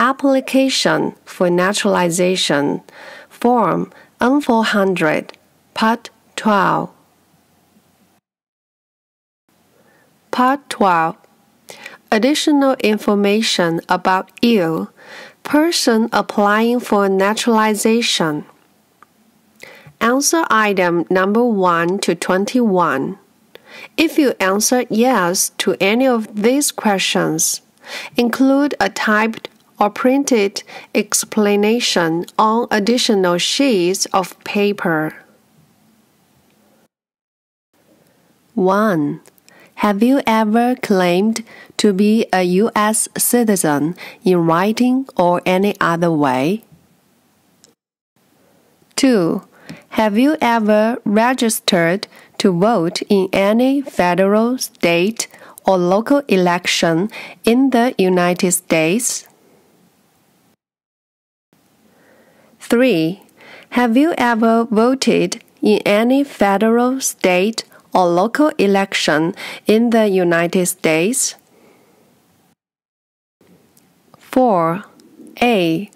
Application for Naturalization, Form N400, Part 12. Part 12. Additional information about you, person applying for naturalization. Answer item number 1 to 21. If you answer yes to any of these questions, include a typed or printed explanation on additional sheets of paper. 1. Have you ever claimed to be a U.S. citizen in writing or any other way? 2. Have you ever registered to vote in any federal, state, or local election in the United States? 3. Have you ever voted in any federal, state, or local election in the United States? 4. A.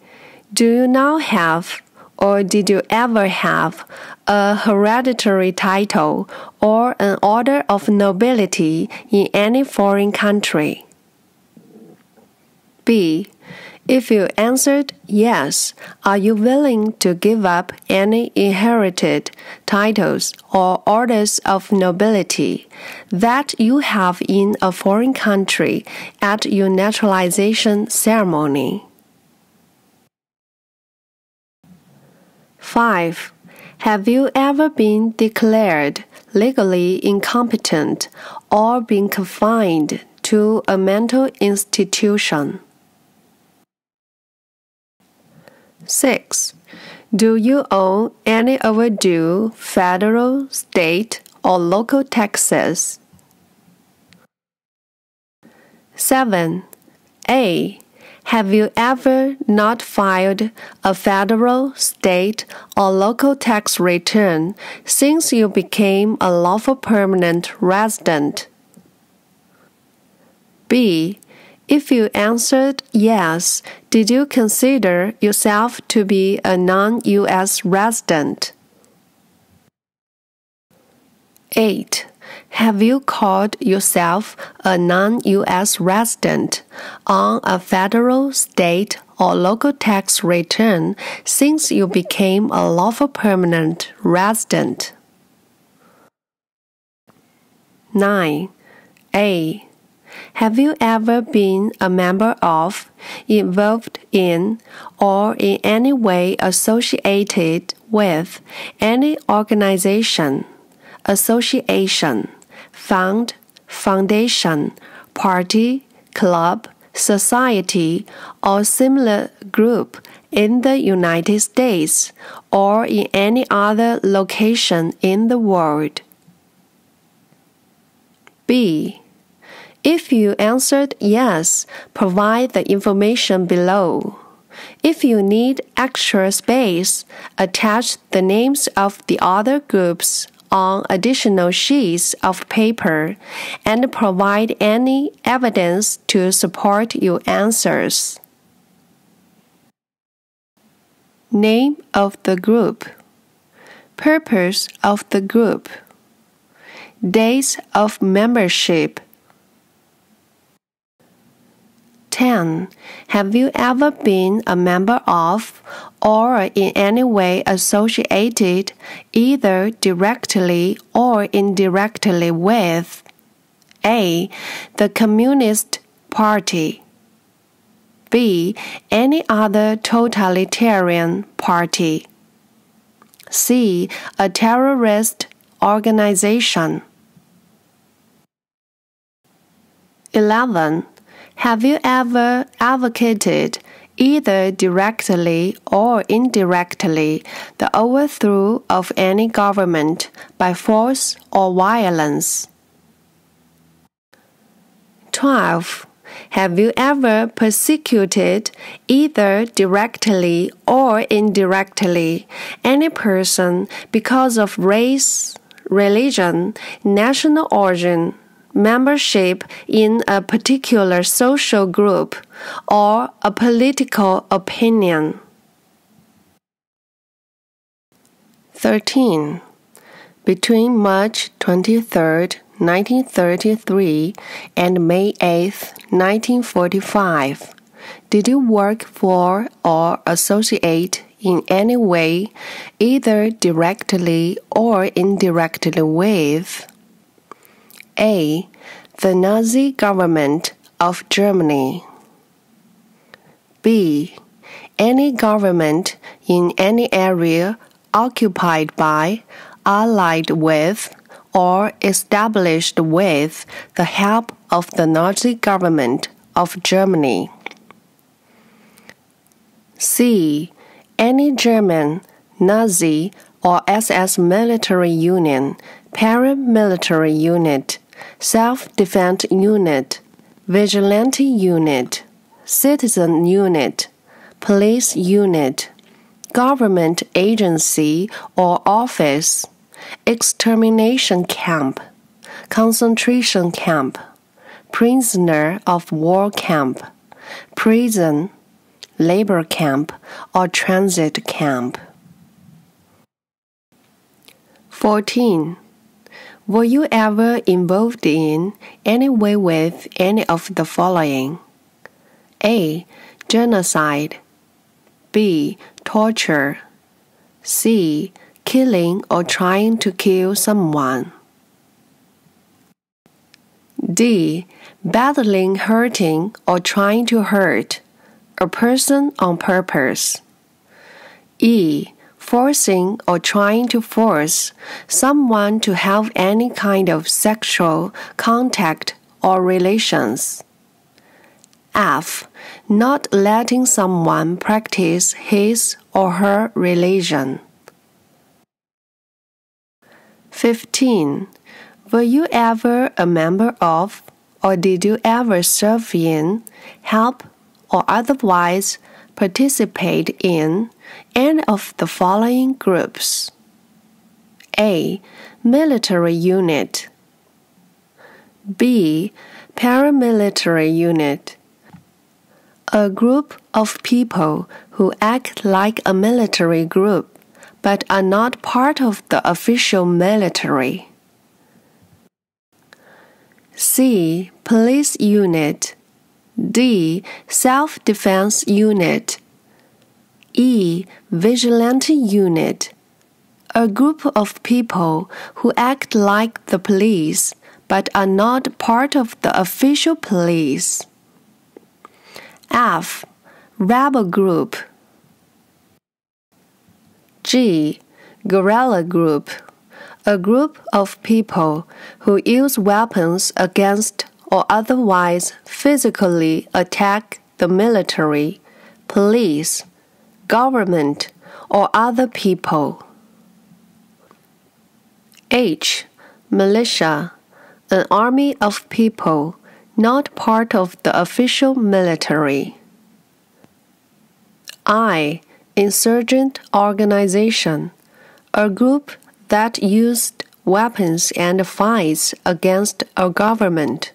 Do you now have, or did you ever have, a hereditary title or an order of nobility in any foreign country? B. If you answered yes, are you willing to give up any inherited titles or orders of nobility that you have in a foreign country at your naturalization ceremony? 5. Have you ever been declared legally incompetent or been confined to a mental institution? 6. Do you owe any overdue federal, state, or local taxes? 7. A. Have you ever not filed a federal, state, or local tax return since you became a lawful permanent resident? B. If you answered yes, did you consider yourself to be a non-U.S. resident? 8. Have you called yourself a non-U.S. resident on a federal, state, or local tax return since you became a lawful permanent resident? 9. A. Have you ever been a member of, involved in, or in any way associated with any organization, association, fund, foundation, party, club, society, or similar group in the United States or in any other location in the world? B. If you answered yes, provide the information below. If you need extra space, attach the names of the other groups on additional sheets of paper and provide any evidence to support your answers. Name of the group. Purpose of the group. Dates of membership. 10. Have you ever been a member of or in any way associated either directly or indirectly with A. The Communist Party, B. Any other totalitarian party, C. A terrorist organization? 11. Have you ever advocated, either directly or indirectly, the overthrow of any government by force or violence? 12. Have you ever persecuted, either directly or indirectly, any person because of race, religion, national origin, membership in a particular social group or a political opinion. 13. Between March 23, 1933 and May 8, 1945, did you work for or associate in any way, either directly or indirectly with A. The Nazi government of Germany, B. Any government in any area occupied by, allied with, or established with the help of the Nazi government of Germany, C. Any German, Nazi, or SS military union, paramilitary unit, self-defense unit, vigilante unit, citizen unit, police unit, government agency or office, extermination camp, concentration camp, prisoner of war camp, prison, labor camp, or transit camp. 14. Were you ever involved in any way with any of the following? A. Genocide, B. Torture, C. Killing or trying to kill someone, D. Battling, hurting, or trying to hurt a person on purpose, E. Forcing or trying to force someone to have any kind of sexual contact or relations, F. Not letting someone practice his or her religion. 15. Were you ever a member of, or did you ever serve in, help, or otherwise participate in any of the following groups? A. Military unit, B. Paramilitary unit, a group of people who act like a military group but are not part of the official military, C. Police unit, D. Self-defense unit, E. Vigilante unit, a group of people who act like the police but are not part of the official police, F. Rebel group, G. Guerrilla group, a group of people who use weapons against or otherwise physically attack the military, police, government, or other people. H. Militia, an army of people not part of the official military. I. Insurgent organization, a group that used weapons and fights against a government.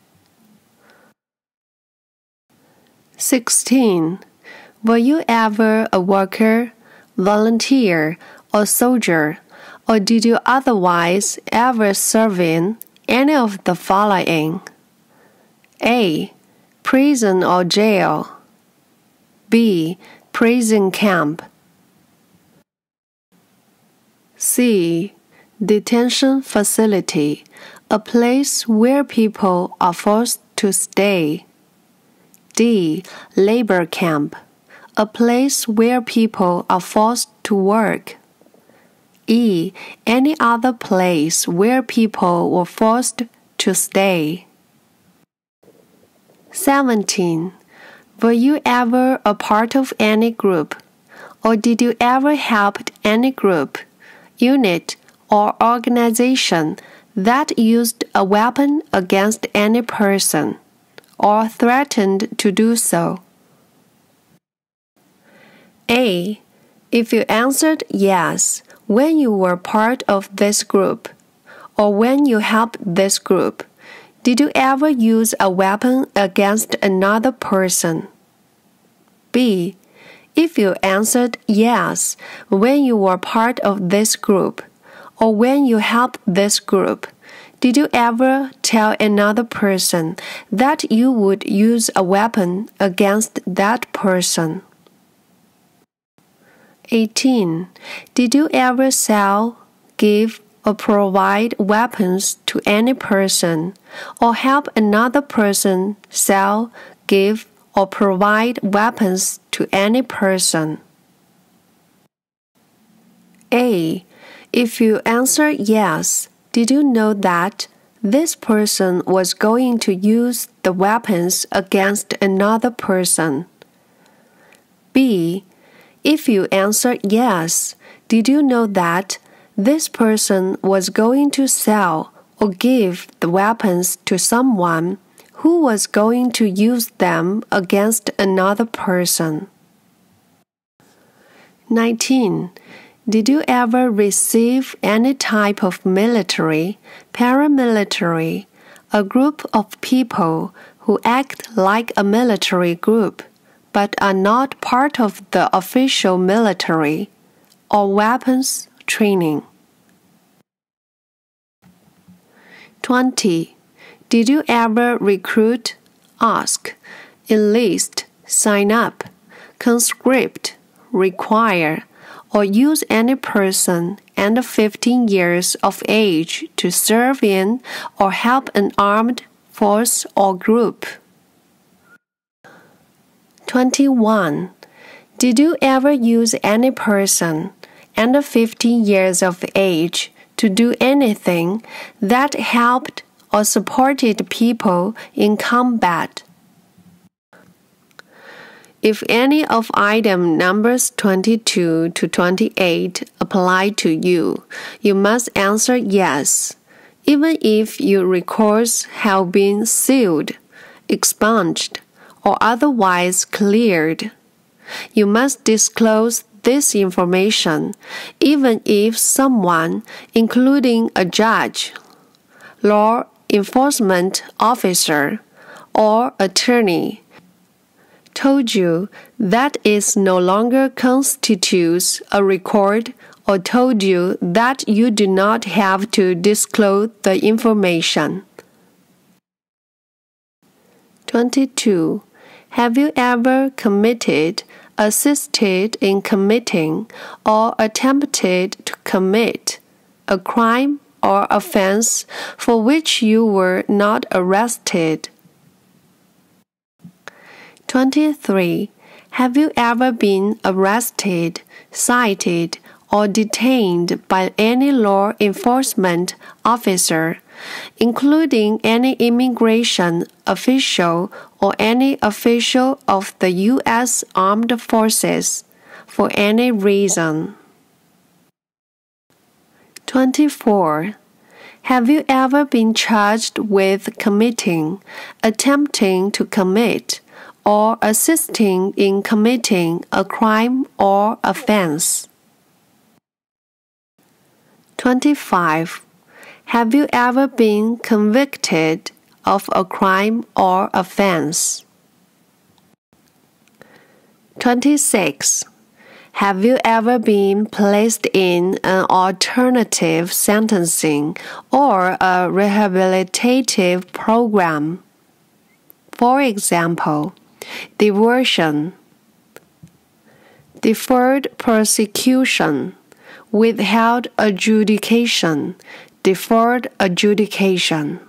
16. Were you ever a worker, volunteer, or soldier, or did you otherwise ever serve in any of the following? A. Prison or jail, B. Prison camp, C. Detention facility, a place where people are forced to stay, D. Labor camp, a place where people are forced to work, E. Any other place where people were forced to stay. 17. Were you ever a part of any group, or did you ever help any group, unit, or organization that used a weapon against any person, or threatened to do so? A. If you answered yes when you were part of this group, or when you helped this group, Did you ever use a weapon against another person? B. If you answered yes when you were part of this group, or when you helped this group, did you ever tell another person that you would use a weapon against that person? 18. Did you ever sell, give, or provide weapons to any person, or help another person sell, give, or provide weapons to any person? A. If you answer yes, did you know that this person was going to use the weapons against another person? B. If you answer yes, did you know that this person was going to sell or give the weapons to someone who was going to use them against another person? 19. Did you ever receive any type of military, paramilitary, a group of people who act like a military group, but are not part of the official military, or weapons training? 20. Did you ever recruit, ask, enlist, sign up, conscript, require, or use any person under 15 years of age to serve in or help an armed force or group? 21. Did you ever use any person under 15 years of age to do anything that helped or supported people in combat? If any of item numbers 22 to 28 apply to you, you must answer yes, even if your records have been sealed, expunged, or otherwise cleared. You must disclose this information, even if someone, including a judge, law enforcement officer, or attorney, told you that it no longer constitutes a record, or told you that you do not have to disclose the information. 22. Have you ever committed, assisted in committing, or attempted to commit a crime or offense for which you were not arrested? 23. Have you ever been arrested, cited, or detained by any law enforcement officer, including any immigration official or any official of the U.S. Armed Forces, for any reason? 24. Have you ever been charged with committing, attempting to commit, or assisting in committing a crime or offense? 25. Have you ever been convicted of a crime or offense? 26. Have you ever been placed in an alternative sentencing or a rehabilitative program? For example, diversion, deferred prosecution, withheld adjudication, deferred adjudication.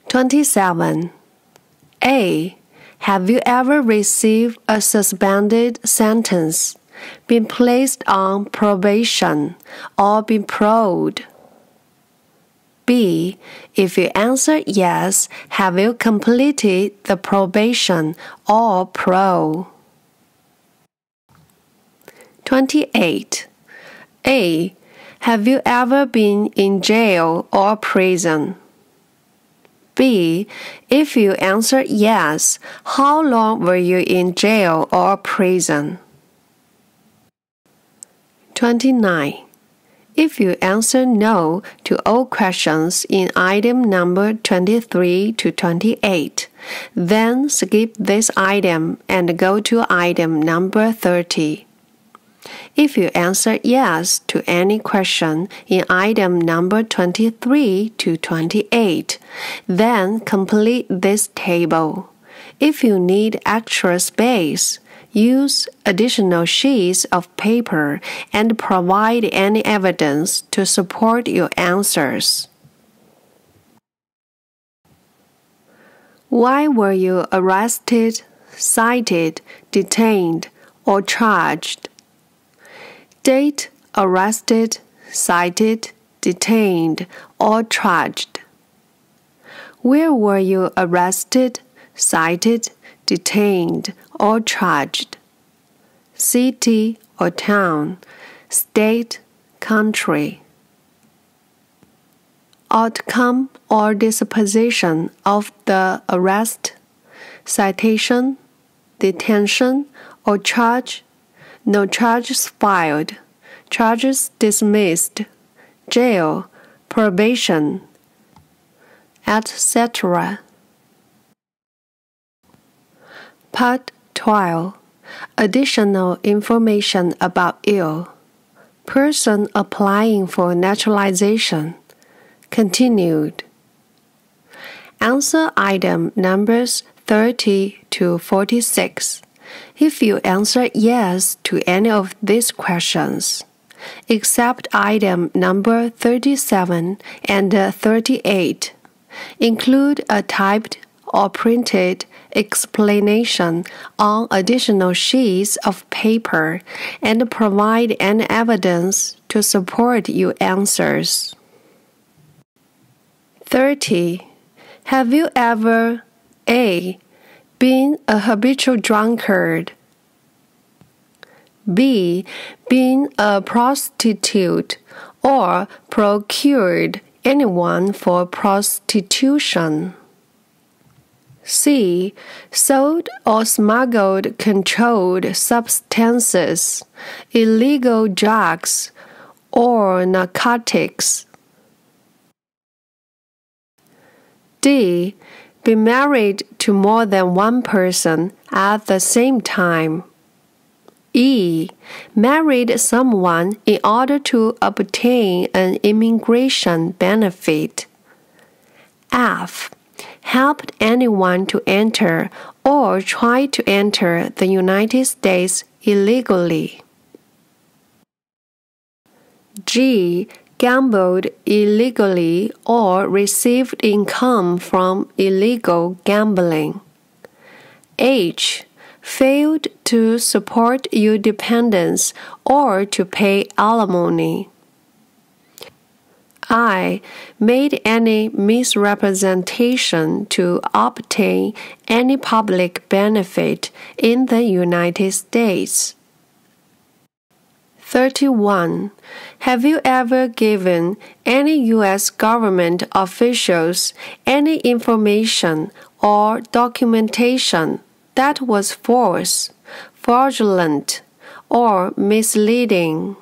27. A. Have you ever received a suspended sentence, been placed on probation, or been paroled? B. If you answer yes, have you completed the probation or parole? 28. A. Have you ever been in jail or prison? B. If you answer yes, how long were you in jail or prison? 29. If you answer no to all questions in item number 23 to 28, then skip this item and go to item number 30. If you answer yes to any question in item number 23 to 28, then complete this table. If you need extra space, use additional sheets of paper and provide any evidence to support your answers. Why were you arrested, cited, detained, or charged? Date: arrested, cited, detained, or charged. Where were you arrested, cited, detained, or charged? City or town, state, country. Outcome or disposition of the arrest, citation, detention, or charge: no charges filed, charges dismissed, jail, probation, etc. Part 12. Additional information about you. Person applying for naturalization. Continued. Answer item numbers 30 to 46. If you answer yes to any of these questions, except item number 37 and 38, include a typed or printed explanation on additional sheets of paper and provide any evidence to support your answers. 30. Have you ever A. been a habitual drunkard, B. been a prostitute or procured anyone for prostitution, C. sold or smuggled controlled substances, illegal drugs, or narcotics, D. be married to more than one person at the same time, E. married someone in order to obtain an immigration benefit, F. helped anyone to enter or try to enter the United States illegally, G. gambled illegally or received income from illegal gambling, H. failed to support your dependents or to pay alimony, I. made any misrepresentation to obtain any public benefit in the United States. 31. Have you ever given any U.S. government officials any information or documentation that was false, fraudulent, or misleading?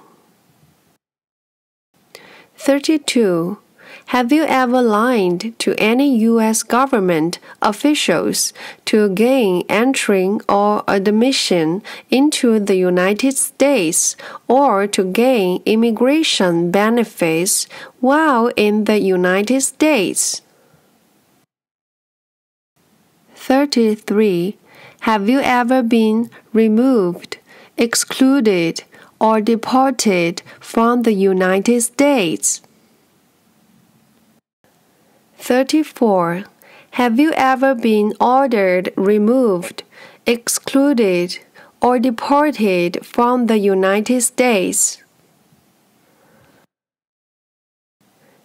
32. Have you ever lied to any U.S. government officials to gain entry or admission into the United States or to gain immigration benefits while in the United States? 33. Have you ever been removed, excluded, or deported from the United States? 34. Have you ever been ordered removed, excluded, or deported from the United States?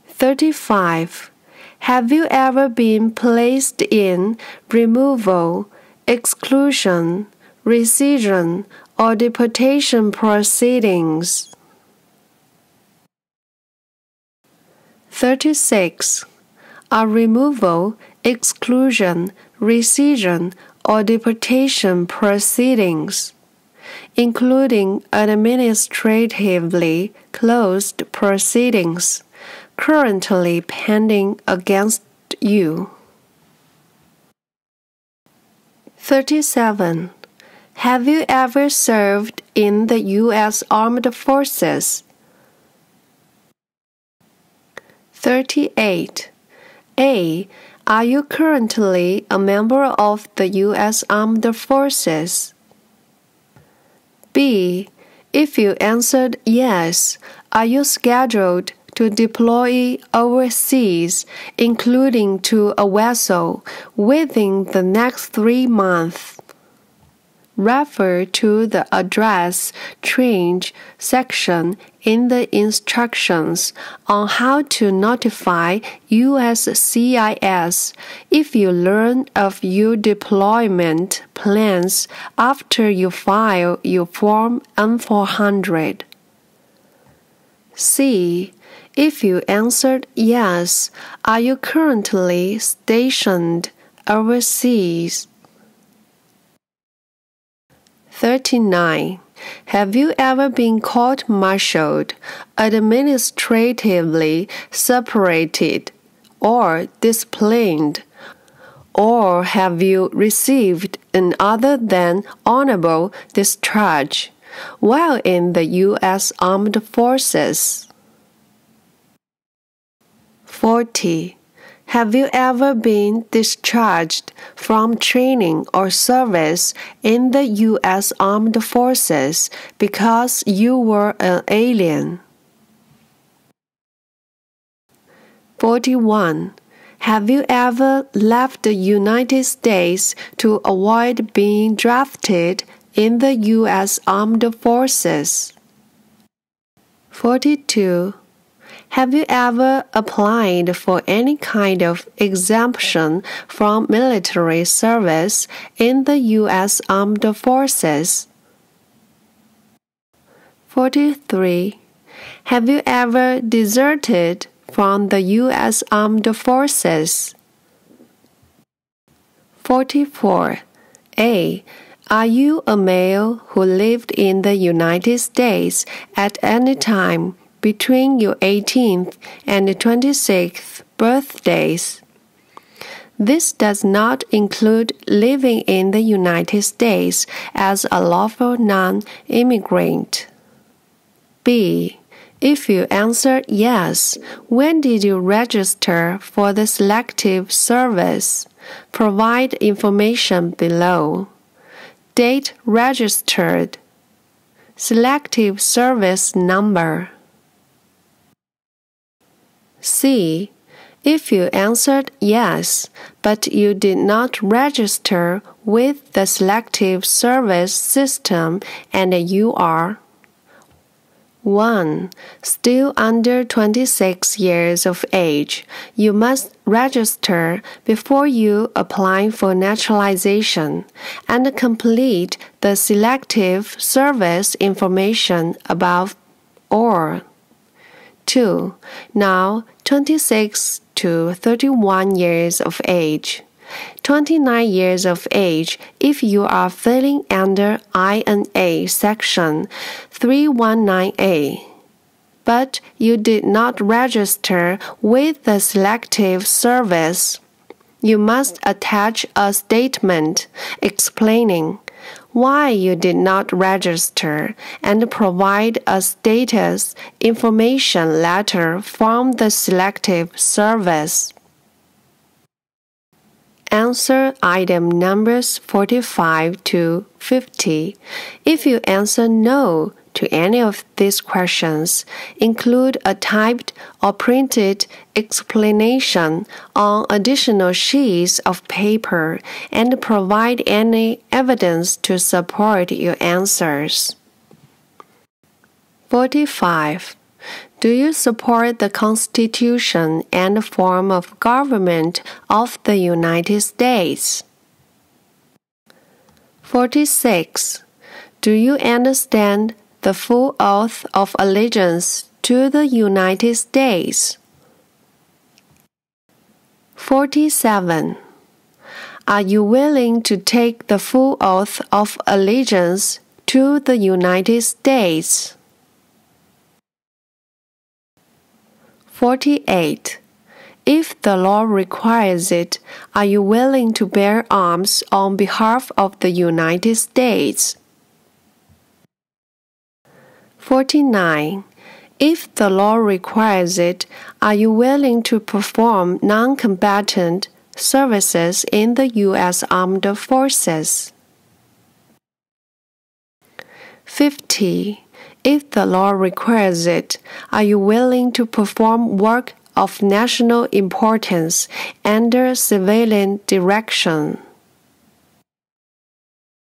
35. Have you ever been placed in removal, exclusion, rescission, or deportation proceedings? 36. Are removal, exclusion, rescission, or deportation proceedings, including administratively closed proceedings currently pending against you. 37. Have you ever served in the U.S. Armed Forces? 38. A. Are you currently a member of the U.S. Armed Forces? B. If you answered yes, are you scheduled to deploy overseas, including to a vessel, within the next 3 months? Refer to the address change section in the instructions on how to notify USCIS if you learn of your deployment plans after you file your Form N400. C. If you answered yes, are you currently stationed overseas? 39. Have you ever been court-martialed, administratively separated, or disciplined, or have you received an other than honorable discharge while in the U.S. Armed Forces? 40. Have you ever been discharged from training or service in the U.S. Armed Forces because you were an alien? 41. Have you ever left the United States to avoid being drafted in the U.S. Armed Forces? 42. Have you ever applied for any kind of exemption from military service in the U.S. Armed Forces? 43. Have you ever deserted from the U.S. Armed Forces? 44. A. Are you a male who lived in the United States at any time between your 18th and 26th birthdays? This does not include living in the United States as a lawful non-immigrant. B. If you answered yes, when did you register for the Selective Service? Provide information below. Date registered. Selective Service number. C. If you answered yes, but you did not register with the Selective Service system and you are 1. Still under 26 years of age, you must register before you apply for naturalization and complete the Selective Service information above or 2. Now 26 to 31 years of age. 29 years of age if you are filling under INA Section 319A, but you did not register with the Selective Service. You must attach a statement explaining why you did not register and provide a status information letter from the Selective Service. Answer item numbers 45 to 50. If you answer no to any of these questions, include a typed or printed explanation on additional sheets of paper and provide any evidence to support your answers. 45. Do you support the Constitution and form of government of the United States? 46. Do you understand the full oath of allegiance to the United States? 47. Are you willing to take the full oath of allegiance to the United States. 48. If the law requires it, are you willing to bear arms on behalf of the United States? 49. If the law requires it, are you willing to perform non-combatant services in the U.S. Armed Forces? 50. If the law requires it, are you willing to perform work of national importance under civilian direction?